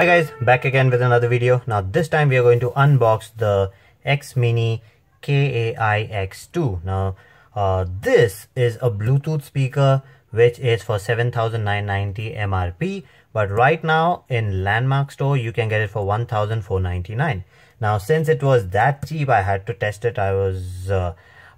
Hi guys, back again with another video. Now this time we are going to unbox the X Mini KAI-X2. Now this is a Bluetooth speaker which is for 7,990 MRP, but right now in Landmark store you can get it for 1,499. Now since it was that cheap, I had to test it. I was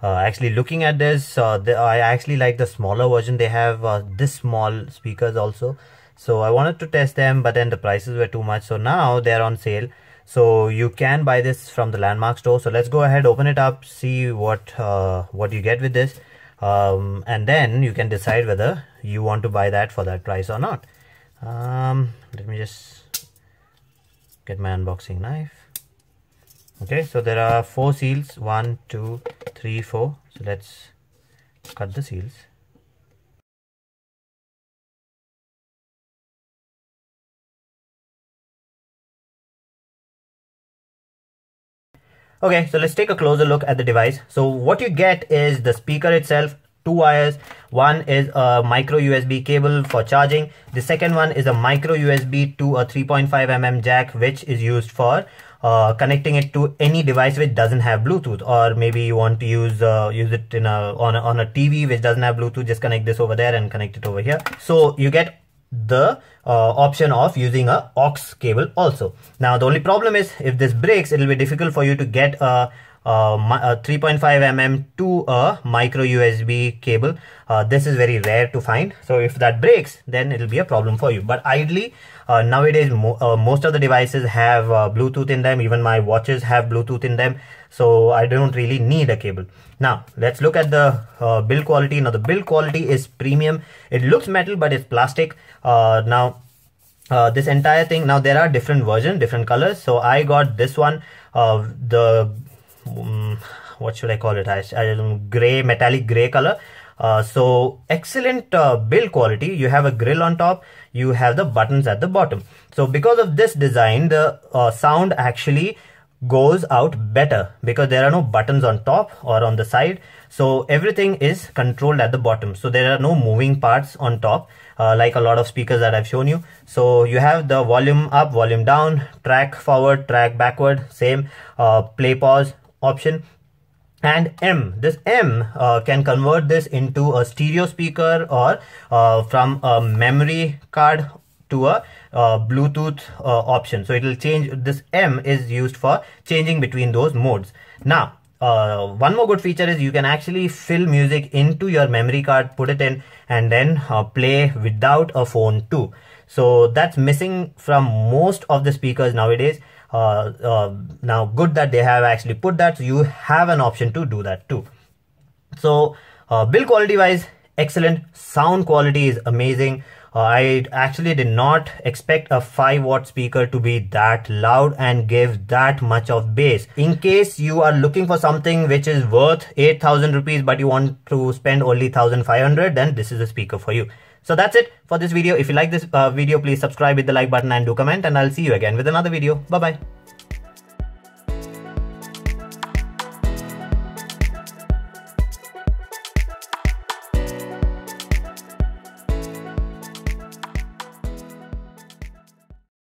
actually looking at this. I actually like the smaller version. They have this small speakers also. So I wanted to test them, but then the prices were too much. So now they're on sale. So you can buy this from the Landmark store. So let's go ahead, open it up, see what you get with this. And then you can decide whether you want to buy that for that price or not. Let me just get my unboxing knife. Okay, so there are 4 seals, 1, 2, 3, 4. So let's cut the seals. Okay, so let's take a closer look at the device. So what you get is the speaker itself, 2 wires. One is a micro USB cable for charging. The second one is a micro USB to a 3.5 mm jack, which is used for connecting it to any device which doesn't have Bluetooth, or maybe you want to use it in on a TV which doesn't have Bluetooth. Just connect this over there and connect it over here. So you get the option of using a aux cable also. Now the only problem is if this breaks, it will be difficult for you to get a 3.5 mm to a micro USB cable. This is very rare to find. So if that breaks, then it will be a problem for you. But ideally, nowadays most of the devices have Bluetooth in them. Even my watches have Bluetooth in them. So I don't really need a cable. Now let's look at the build quality. Now the build quality is premium. It looks metal, but it's plastic. This entire thing, now there are different versions, different colors. So I got this one, what should I call it? Gray, metallic gray color. So excellent build quality. You have a grill on top, you have the buttons at the bottom. So because of this design, the sound actually goes out better because there are no buttons on top or on the side. So everything is controlled at the bottom. So there are no moving parts on top like a lot of speakers that I've shown you. So you have the volume up, volume down, track forward, track backward, same play pause option. And this M can convert this into a stereo speaker or from a memory card to a Bluetooth option. So it will change. This M is used for changing between those modes. Now one more good feature is you can actually fill music into your memory card, put it in, and then play without a phone too. So that's missing from most of the speakers nowadays. Now good that they have actually put that, so you have an option to do that too. So build quality wise, excellent. Sound quality is amazing. I actually did not expect a 5-watt speaker to be that loud and give that much of bass. In case you are looking for something which is worth 8,000 rupees but you want to spend only 1,500, then this is a speaker for you. So that's it for this video. If you like this video, please subscribe with the like button and do comment, and I'll see you again with another video. Bye bye.